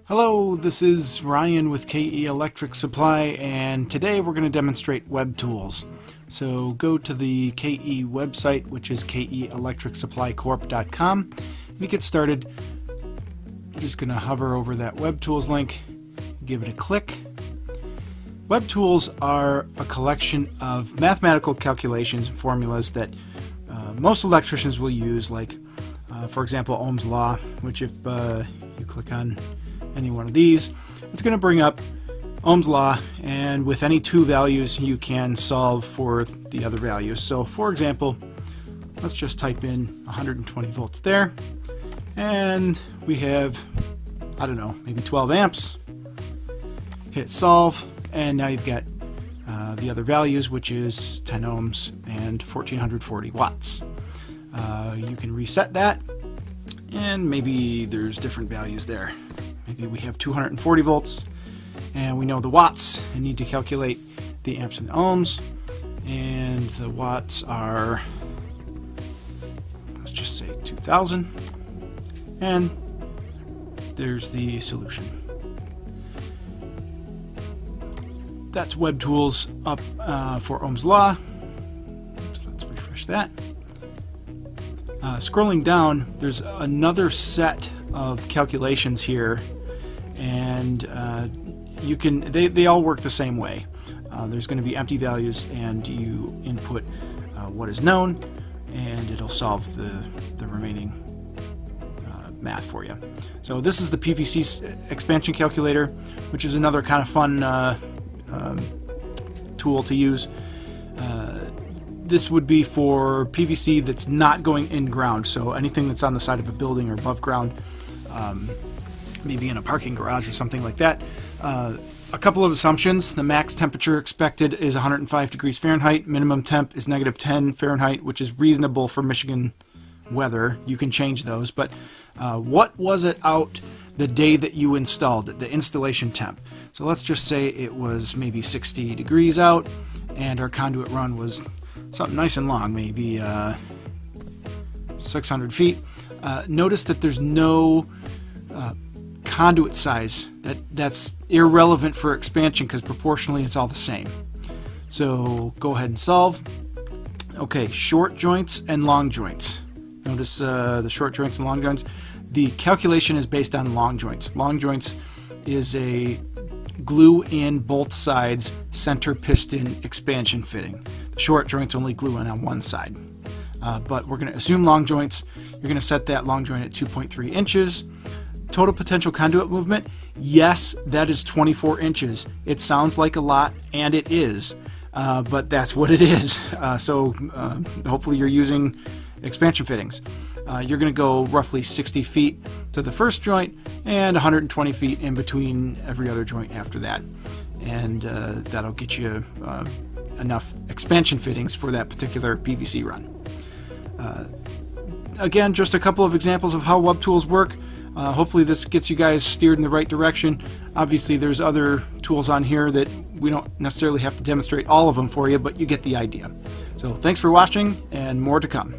Hello, this is Ryan with KE Electric Supply, and today we're going to demonstrate Webtools. So go to the KE website, which is keelectricsupplycorp.com, and to get started, you're just going to hover over that Webtools link, give it a click. Webtools are a collection of mathematical calculations and formulas that most electricians will use, like, for example, Ohm's Law, which if you click on any one of these, it's going to bring up Ohm's Law, and with any two values you can solve for the other values. So for example, let's just type in 120 volts there, and we have, I don't know, maybe 12 amps. Hit solve, and now you've got the other values, which is 10 ohms and 1440 watts. You can reset that, and maybe there's different values there. Maybe we have 240 volts, and we know the watts, and need to calculate the amps and the ohms, and the watts are, let's just say 2000, and there's the solution. That's Webtools up for Ohm's Law. Oops, let's refresh that. Scrolling down, there's another set of calculations here, and you can they all work the same way. There's going to be empty values, and you input what is known, and it'll solve the remaining math for you. So this is the PVC expansion calculator, which is another kind of fun tool to use. This would be for PVC that's not going in ground, so anything that's on the side of a building or above ground, maybe in a parking garage or something like that. A couple of assumptions: the max temperature expected is 105 degrees Fahrenheit, minimum temp is -10 Fahrenheit, which is reasonable for Michigan weather. You can change those, but what was it out the day that you installed it, the installation temp? So let's just say it was maybe 60 degrees out, and our conduit run was something nice and long, maybe 600 feet. Notice that there's no conduit size. That's irrelevant for expansion because proportionally it's all the same. So go ahead and solve. Okay, short joints and long joints. Notice the short joints and long joints. The calculation is based on long joints. Long joints is a glue in both sides center piston expansion fitting. The short joints only glue in on one side. But we're going to assume long joints. You're going to set that long joint at 2.3 inches. Total potential conduit movement, yes, that is 24 inches. It sounds like a lot, and it is, but that's what it is. So hopefully you're using expansion fittings. You're going to go roughly 60 feet to the first joint and 120 feet in between every other joint after that. And that'll get you enough expansion fittings for that particular PVC run. Again, just a couple of examples of how Webtools work. Hopefully this gets you guys steered in the right direction. Obviously there's other tools on here that we don't necessarily have to demonstrate all of them for you, but you get the idea. So thanks for watching, and more to come.